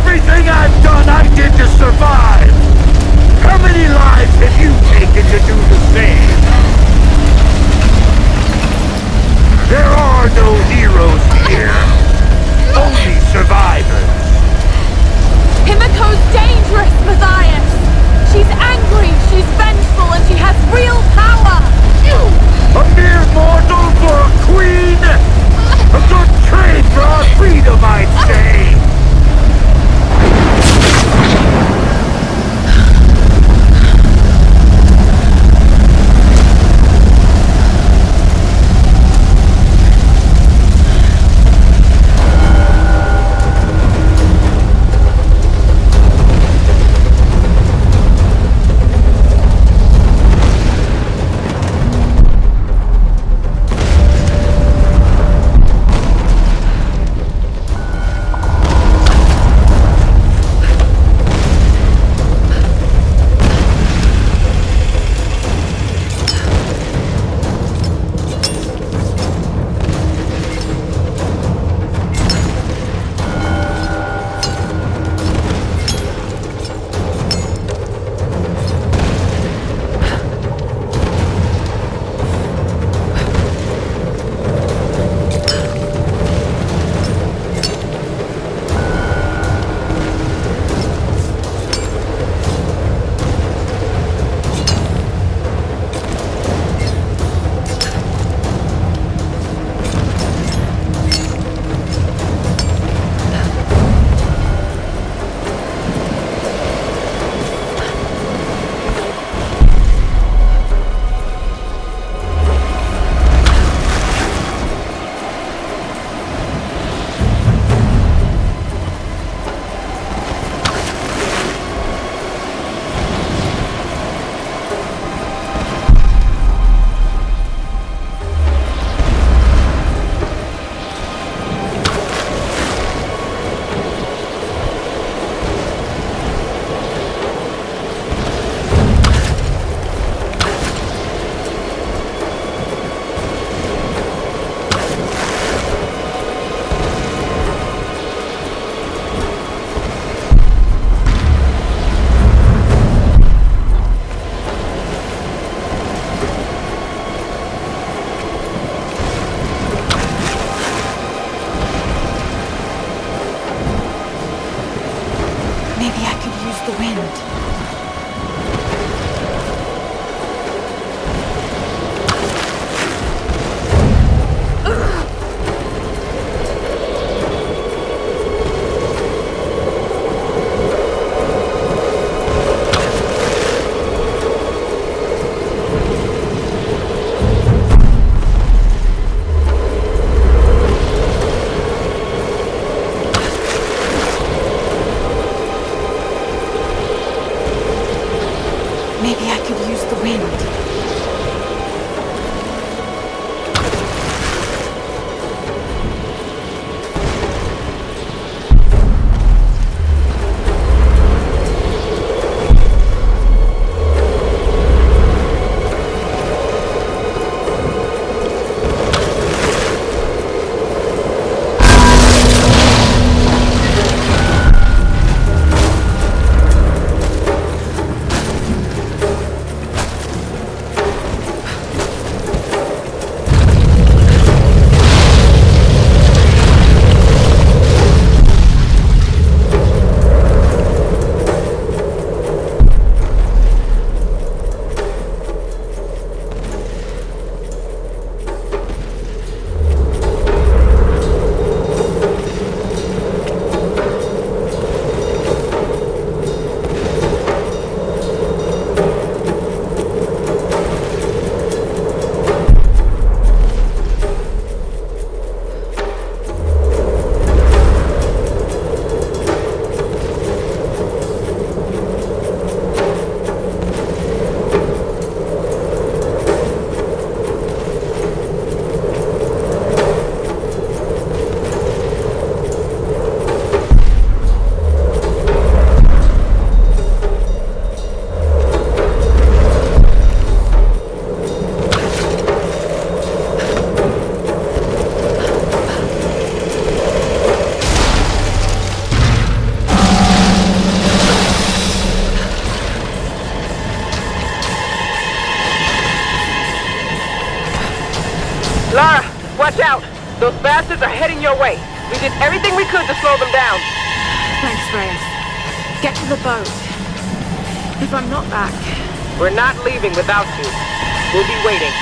Everything I've done, I did to survive! How many lives have you taken to do the same? There are no heroes here. Only survivors. Himiko's dangerous, Matthias! She's angry, she's vengeful, and she has real power! A mere mortal for a queen? A good trade for our freedom, I'd say! Watch out! Those bastards are heading your way. We did everything we could to slow them down. Thanks, Reyes. Get to the boat. If I'm not back... We're not leaving without you. We'll be waiting.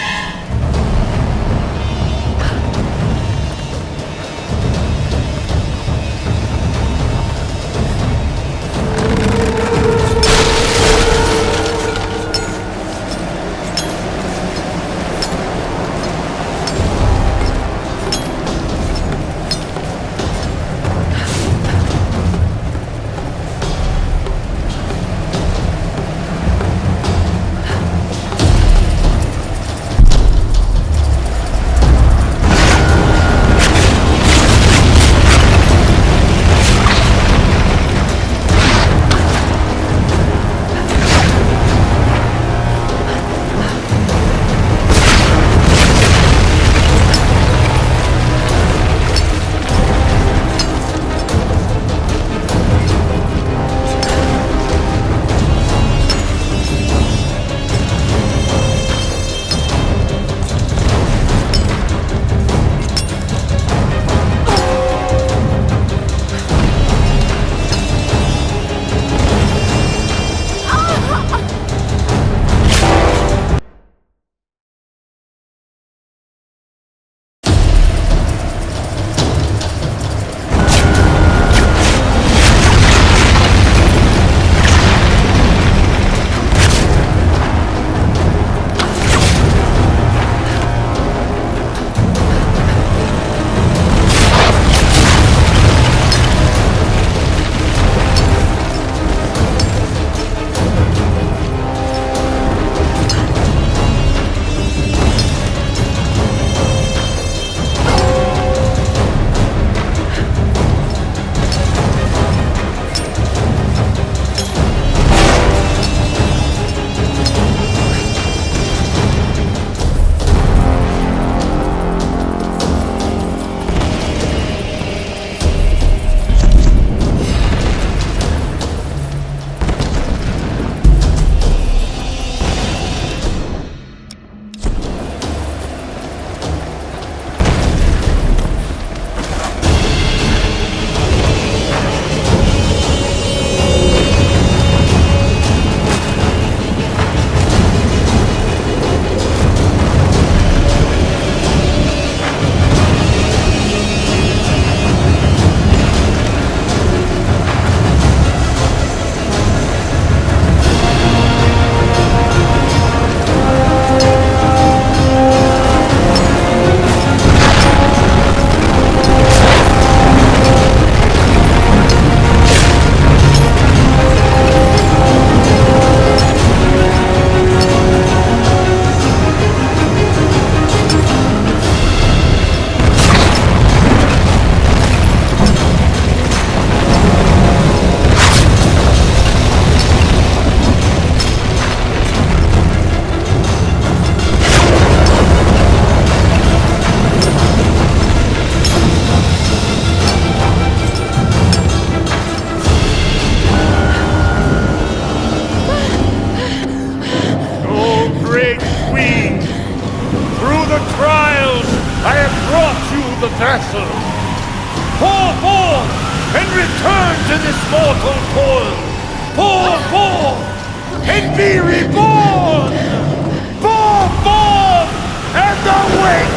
vessel. Pour forth and return to this mortal coil. Pour forth and be reborn. Pour forth and awaken.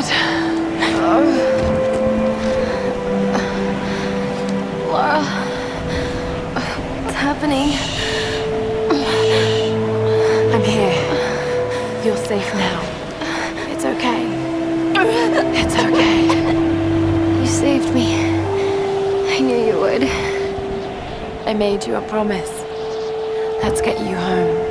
God. Laura. What's happening? I'm here. You're safe now. It's okay. It's okay. You saved me. I knew you would. I made you a promise. Let's get you home.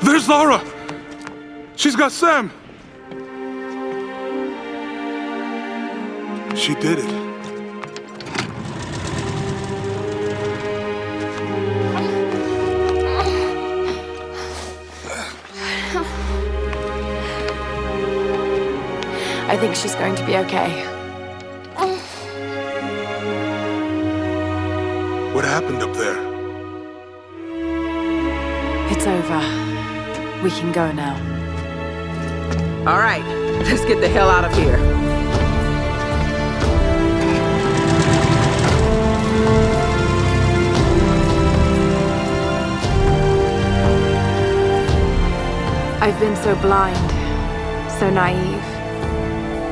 There's Lara! She's got Sam! She did it. I think she's going to be okay. What happened up there? It's over. We can go now. All right, let's get the hell out of here. I've been so blind, so naive.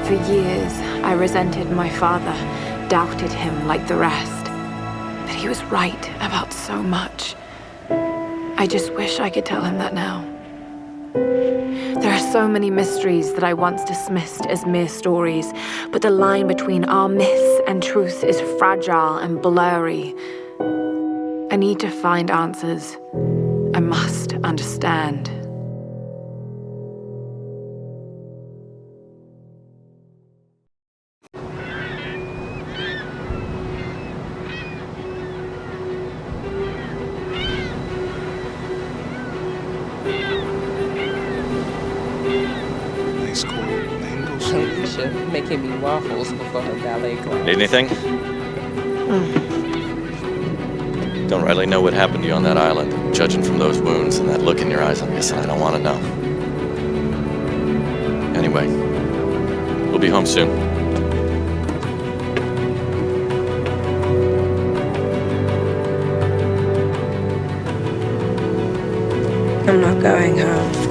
For years, I resented my father, doubted him like the rest. But he was right about so much. I just wish I could tell him that now. There are so many mysteries that I once dismissed as mere stories, but the line between our myths and truth is fragile and blurry. I need to find answers. I must understand. Nice cold mangoes. Alicia making me waffles before her ballet class. Need anything? Don't really know what happened to you on that island. Judging from those wounds and that look in your eyes, I'm guessing I don't want to know. Anyway, we'll be home soon. I'm not going home.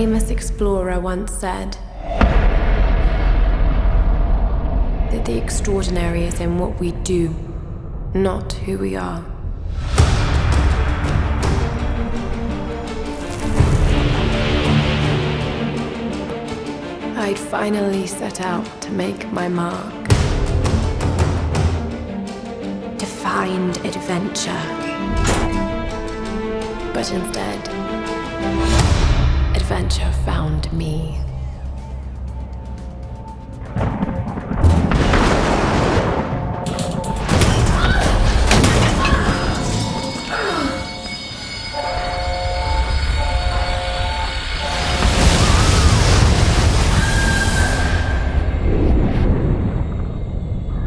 famous explorer once said that the extraordinary is in what we do, not who we are. I'd finally set out to make my mark. To find adventure. But instead, adventure found me.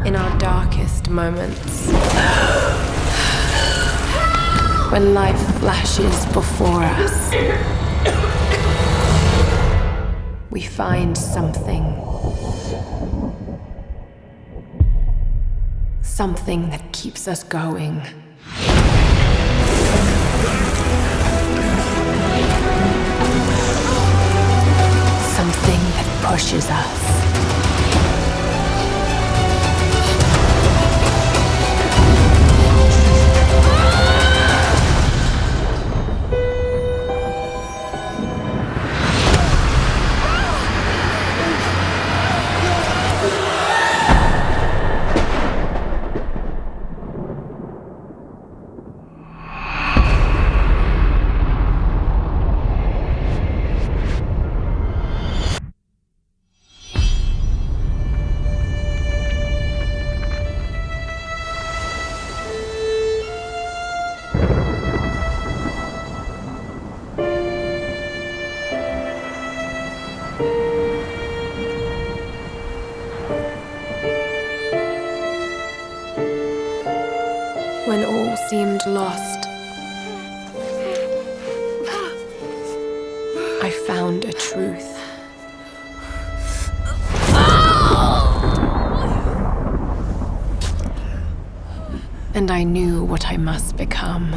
In our darkest moments, when life flashes before us, we find something that keeps us going. Something that pushes us. When all seemed lost, I found a truth. And I knew what I must become.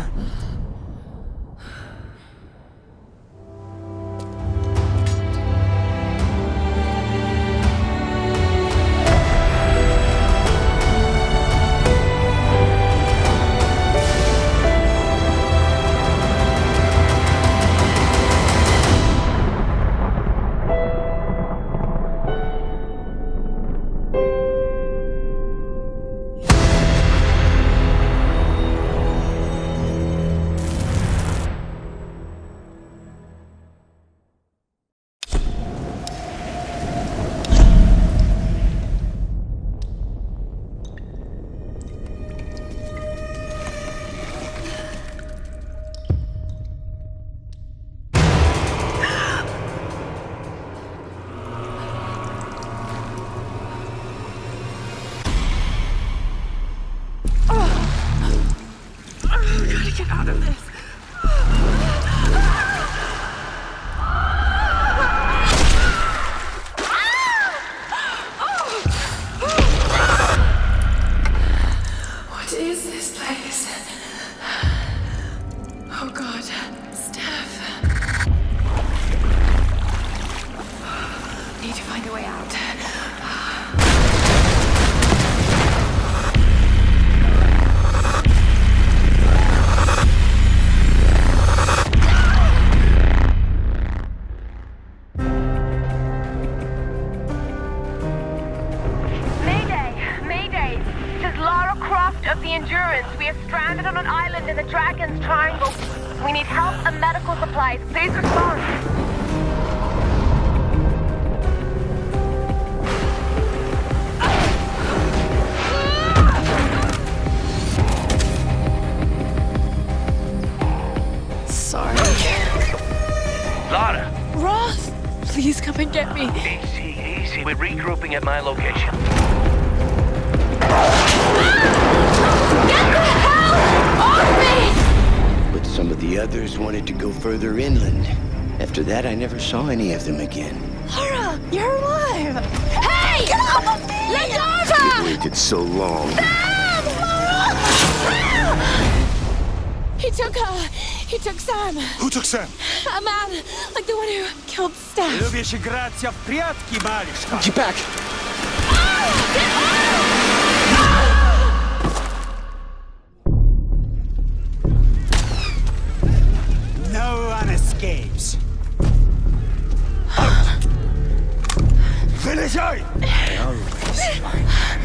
Get out of this. What is this place? Oh God, Steph. Need to find a way out. Of the Endurance. We are stranded on an island in the Dragon's Triangle. We need help and medical supplies. Please respond. Sorry. Lara! Roth! Please come and get me. Easy. We're regrouping at my location. Get the hell off me! But some of the others wanted to go further inland. After that, I never saw any of them again. Lara, you're alive! Hey! Get off of me! Let go of her! We waited so long. Sam! Lara! He took her! He took Sam. Who took Sam? A man, like the one who killed Steph. Lubisz grać w прятки, малышка. Get back! No one escapes. Out! Wyleżaj! I always find her.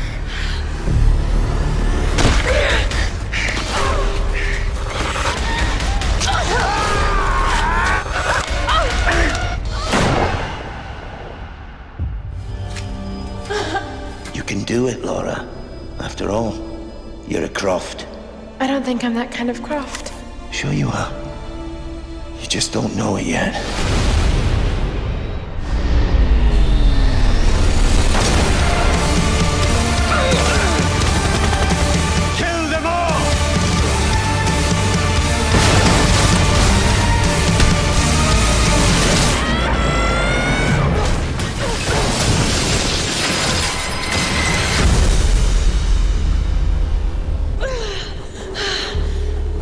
You can do it, Laura. After all, you're a Croft. I don't think I'm that kind of Croft. Sure you are. You just don't know it yet. Kill them all!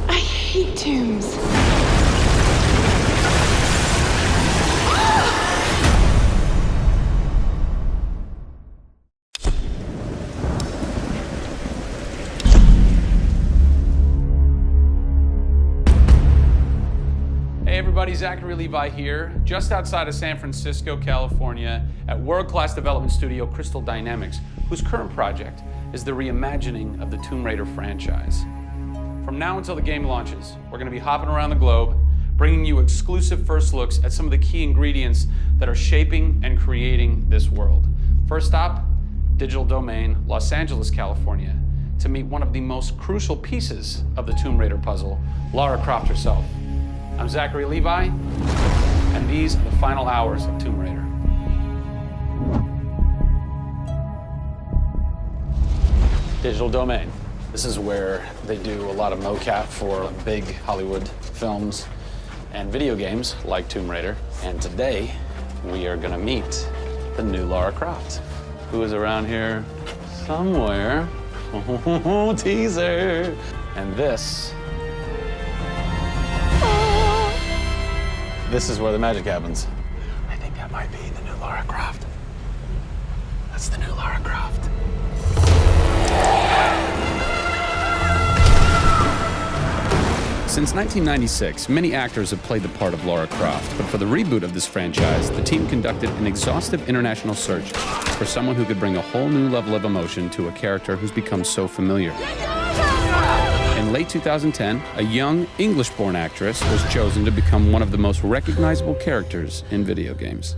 I hate tombs. Hey everybody, Zachary Levi here, just outside of San Francisco, California, at world-class development studio Crystal Dynamics, whose current project is the reimagining of the Tomb Raider franchise. From now until the game launches, we're going to be hopping around the globe, bringing you exclusive first looks at some of the key ingredients that are shaping and creating this world. First stop, Digital Domain, Los Angeles, California, to meet one of the most crucial pieces of the Tomb Raider puzzle, Lara Croft herself. I'm Zachary Levi, and these are the final hours of Tomb Raider. Digital Domain. This is where they do a lot of mocap for big Hollywood films and video games like Tomb Raider. And today, we are gonna meet the new Lara Croft, who is around here somewhere. Teaser! And this is where the magic happens. I think that might be the new Lara Croft. That's the new Lara Croft. Since 1996, many actors have played the part of Lara Croft, but for the reboot of this franchise, the team conducted an exhaustive international search for someone who could bring a whole new level of emotion to a character who's become so familiar. In late 2010, a young English-born actress was chosen to become one of the most recognizable characters in video games.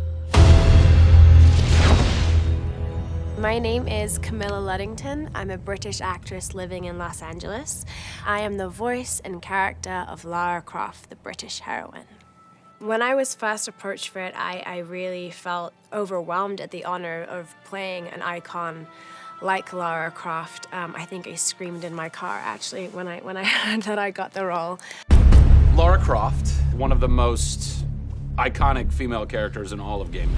My name is Camilla Luddington. I'm a British actress living in Los Angeles. I am the voice and character of Lara Croft, the British heroine. When I was first approached for it, I really felt overwhelmed at the honor of playing an icon like Lara Croft. I think I screamed in my car, actually, when I heard that I got the role. Lara Croft, one of the most iconic female characters in all of gaming.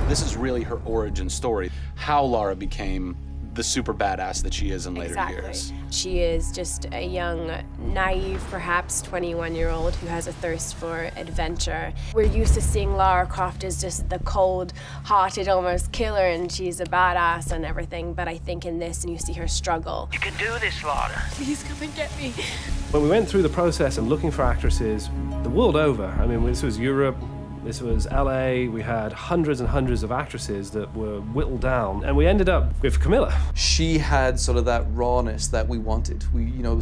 This is really her origin story, how Lara became the super badass that she is in later years. She is just a young, naive, perhaps 21-year-old who has a thirst for adventure. We're used to seeing Lara Croft as just the cold-hearted, almost killer, and she's a badass and everything, but I think in this, and you see her struggle. You can do this, Lara. Please come and get me. When we went through the process and looking for actresses the world over, I mean, this was Europe, this was LA, we had hundreds and hundreds of actresses that were whittled down, and we ended up with Camilla. She had sort of that rawness that we wanted.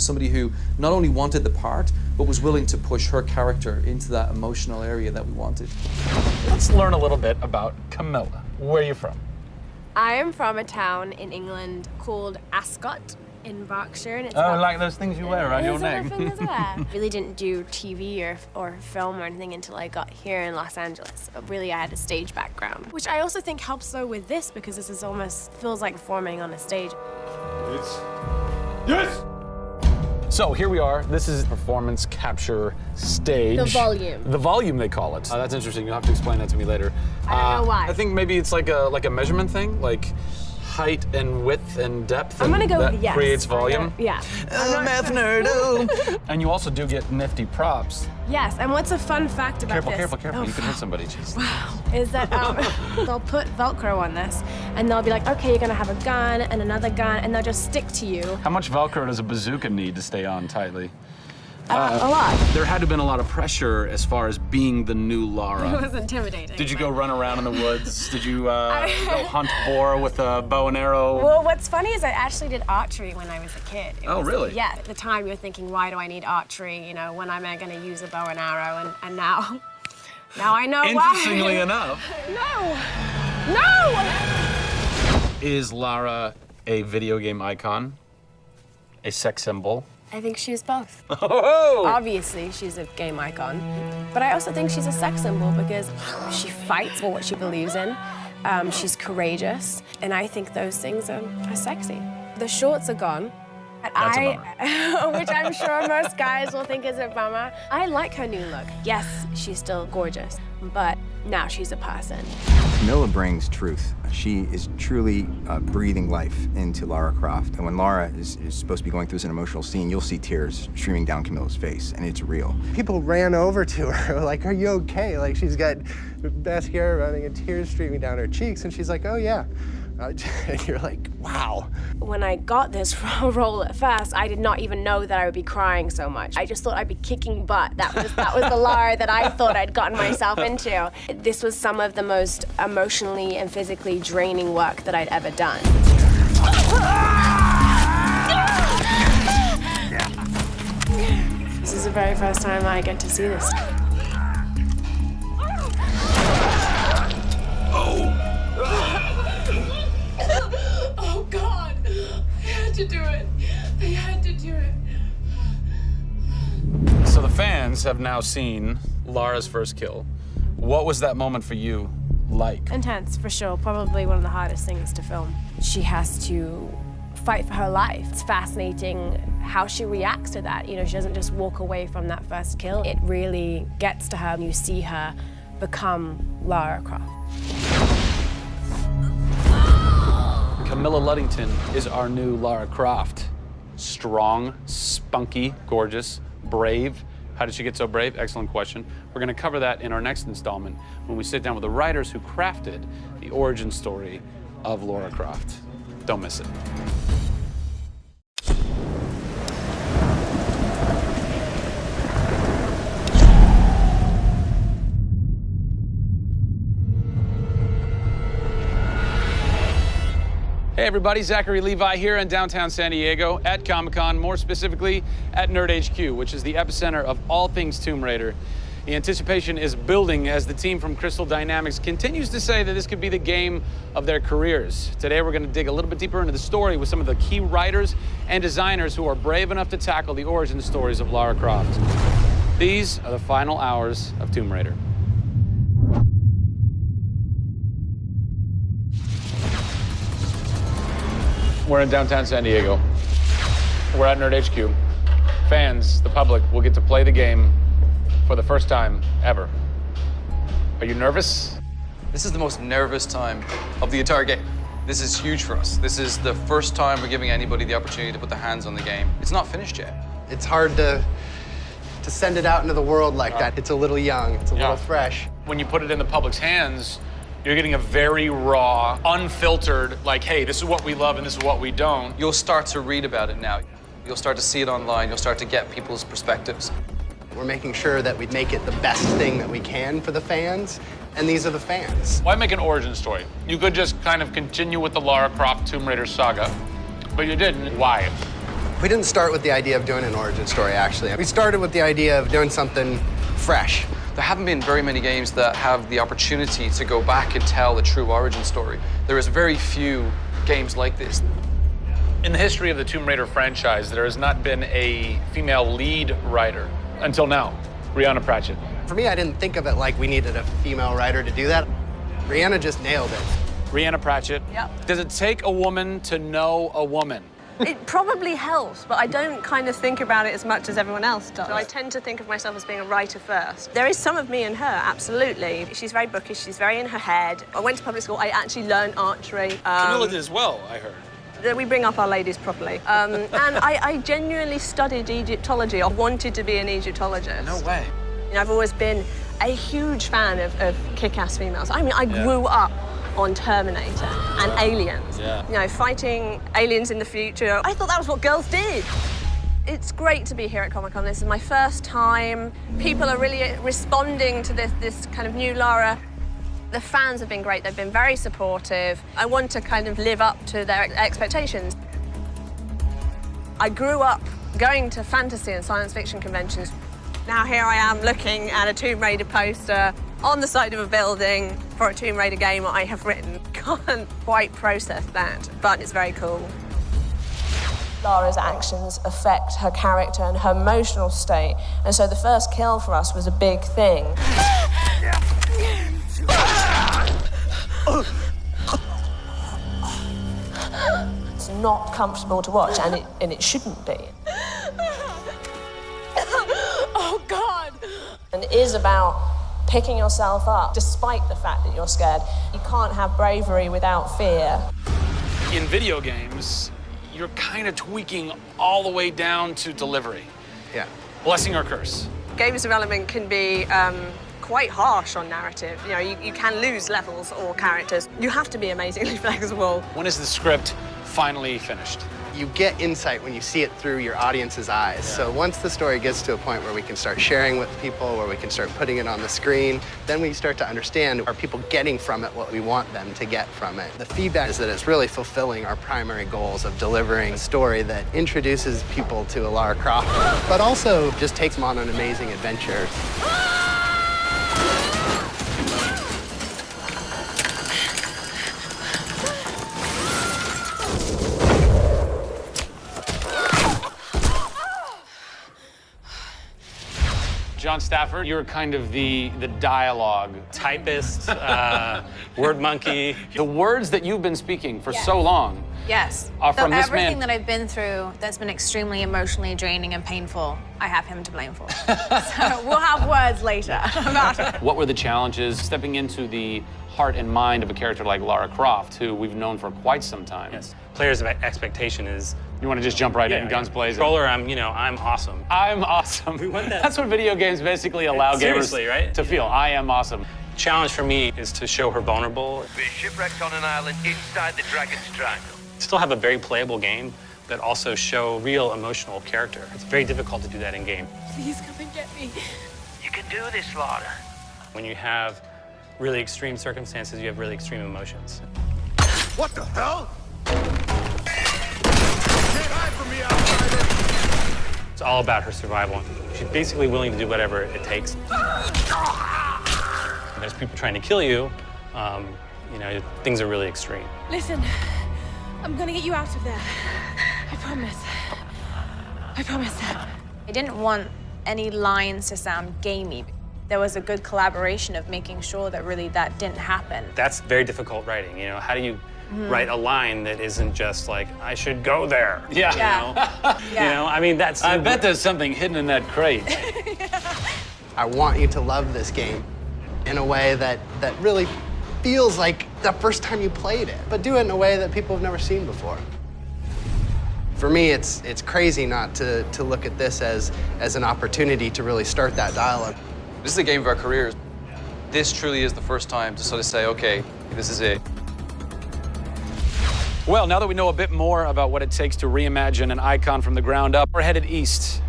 Somebody who not only wanted the part, but was willing to push her character into that emotional area that we wanted. Let's learn a little bit about Camilla. Where are you from? I am from a town in England called Ascot in Berkshire. And it's like those things you wear around your neck. Really didn't do TV or film or anything until I got here in Los Angeles. But really, I had a stage background, which I also think helps though with this because this is almost feels like performing on a stage. Yes! So here we are. This is performance capture stage. The volume. The volume, they call it. That's interesting. You'll have to explain that to me later. I don't know why. I think maybe it's like a measurement thing. Like height and width and depth? I'm gonna go that with yes. creates volume? Yeah. Math nerd. And you also do get nifty props. Yes, and what's a fun fact about Careful, this? careful, careful. Oh, You can hit somebody. Jeez. wow. Is that they'll put Velcro on this, and they'll be like, okay, you're gonna have a gun and another gun, and they'll just stick to you. How much Velcro does a bazooka need to stay on tightly? A lot. There had to have been a lot of pressure as far as being the new Lara. It was intimidating. Did you go run around in the woods? Did you go hunt boar with a bow and arrow? Well, what's funny is I actually did archery when I was a kid. Really? Yeah, at the time you're thinking, why do I need archery? You know, when am I gonna use a bow and arrow? And now I know why. Interestingly enough. No! Is Lara a video game icon? A sex symbol? I think she's both. Oh! Obviously, she's a game icon, but I also think she's a sex symbol because she fights for what she believes in. She's courageous, and I think those things are sexy. The shorts are gone. That's a bummer. Which I'm sure most guys will think is a bummer. I like her new look. Yes, she's still gorgeous, but now she's a person. Camilla brings truth. She is truly breathing life into Lara Croft. And when Lara is supposed to be going through an emotional scene, you'll see tears streaming down Camilla's face, and it's real. People ran over to her, like, are you okay? Like, she's got mascara running and tears streaming down her cheeks, and she's like, oh, yeah. And you're like, wow. When I got this role at first, I did not even know that I would be crying so much. I just thought I'd be kicking butt. That was the Lara that I thought I'd gotten myself into. This was some of the most emotionally and physically draining work that I'd ever done. This is the very first time I get to see this. Oh God! I had to do it. I had to do it. So the fans have now seen Lara's first kill. What was that moment for you like? Intense, for sure. Probably one of the hardest things to film. She has to fight for her life. It's fascinating how she reacts to that. You know, she doesn't just walk away from that first kill. It really gets to her. You see her become Lara Croft. Camilla Luddington is our new Lara Croft. Strong, spunky, gorgeous, brave. How did she get so brave? Excellent question. We're going to cover that in our next installment when we sit down with the writers who crafted the origin story of Lara Croft. Don't miss it. Hey everybody, Zachary Levi here in downtown San Diego at Comic-Con, more specifically at Nerd HQ, which is the epicenter of all things Tomb Raider. The anticipation is building as the team from Crystal Dynamics continues to say that this could be the game of their careers. Today we're going to dig a little bit deeper into the story with some of the key writers and designers who are brave enough to tackle the origin stories of Lara Croft. These are the final hours of Tomb Raider. We're in downtown San Diego. We're at Nerd HQ. Fans, the public, will get to play the game for the first time ever. Are you nervous? This is the most nervous time of the entire game. This is huge for us. This is the first time we're giving anybody the opportunity to put their hands on the game. It's not finished yet. It's hard to send it out into the world like that. It's a little young, it's a little fresh. When you put it in the public's hands, you're getting a very raw, unfiltered, like, hey, this is what we love and this is what we don't. You'll start to read about it now. You'll start to see it online. You'll start to get people's perspectives. We're making sure that we make it the best thing that we can for the fans, and these are the fans. Why make an origin story? You could just kind of continue with the Lara Croft Tomb Raider saga, but you didn't. Why? We didn't start with the idea of doing an origin story, actually. We started with the idea of doing something fresh. There haven't been very many games that have the opportunity to go back and tell a true origin story. There is very few games like this. In the history of the Tomb Raider franchise, there has not been a female lead writer until now, Rhianna Pratchett. For me, I didn't think of it like we needed a female writer to do that. Rhianna just nailed it. Rhianna Pratchett. Yep. Does it take a woman to know a woman? It probably helps, but I don't kind of think about it as much as everyone else does. I tend to think of myself as being a writer first. There is some of me in her, absolutely. She's very bookish, she's very in her head. I went to public school, I actually learned archery. Camilla did as well, I heard. We bring up our ladies properly. And I genuinely studied Egyptology. I wanted to be an Egyptologist. No way. You know, I've always been a huge fan of kick-ass females. I mean, I grew up on Terminator and Aliens. Yeah. You know, fighting aliens in the future. I thought that was what girls did. It's great to be here at Comic-Con. This is my first time. People are really responding to this kind of new Lara. The fans have been great. They've been very supportive. I want to kind of live up to their expectations. I grew up going to fantasy and science fiction conventions. Now here I am looking at a Tomb Raider poster on the side of a building for a Tomb Raider game I have written. Can't quite process that, but it's very cool. Lara's actions affect her character and her emotional state, and so the first kill for us was a big thing. It's not comfortable to watch, and it shouldn't be. Oh, God! And it is about picking yourself up despite the fact that you're scared. You can't have bravery without fear. In video games, you're kind of tweaking all the way down to delivery. Yeah. Blessing or curse. Games development can be quite harsh on narrative. You know, you can lose levels or characters. You have to be amazingly flexible. When is the script finally finished? You get insight when you see it through your audience's eyes. Yeah. So once the story gets to a point where we can start sharing with people, where we can start putting it on the screen, then we start to understand, are people getting from it what we want them to get from it? The feedback is that it's really fulfilling our primary goals of delivering a story that introduces people to Lara Croft, but also just takes them on an amazing adventure. John Stafford, you're kind of the dialogue typist, word monkey. The words that you've been speaking for Yes. so long Yes. are So from this everything man. that I've been through that's been extremely emotionally draining and painful, I have him to blame for. So we'll have words later about it. What were the challenges stepping into the heart and mind of a character like Lara Croft, who we've known for quite some time? Yes. Players' expectation is. You want to just jump right in, guns blazing? Controller, I'm awesome. I'm awesome. We want that. That's what video games basically allow Seriously, gamers right? to feel. I am awesome. Challenge for me is to show her vulnerable. We're shipwrecked on an island inside the Dragon's Triangle. Still have a very playable game, but also show real emotional character. It's very difficult to do that in game. Please come and get me. You can do this, Lara. When you have really extreme circumstances, you have really extreme emotions. What the hell? Can't hide from me, outsider! It's all about her survival. She's basically willing to do whatever it takes. There's people trying to kill you. Things are really extreme. Listen, I'm gonna get you out of there. I promise. I promise. I didn't want any lines to sound gamey. There was a good collaboration of making sure that really that didn't happen. That's very difficult writing. You know, how do you write a line that isn't just like, I should go there? Yeah. I mean, that's... I bet there's something hidden in that crate. I want you to love this game in a way that really feels like the first time you played it, but do it in a way that people have never seen before. For me, it's crazy not to look at this as an opportunity to really start that dialogue. This is a game of our careers. This truly is the first time to sort of say, okay, this is it. Well, now that we know a bit more about what it takes to reimagine an icon from the ground up, we're headed east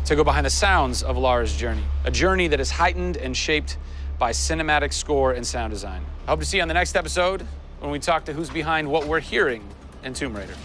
to go behind the sounds of Lara's journey. A journey that is heightened and shaped by cinematic score and sound design. I hope to see you on the next episode when we talk to who's behind what we're hearing in Tomb Raider.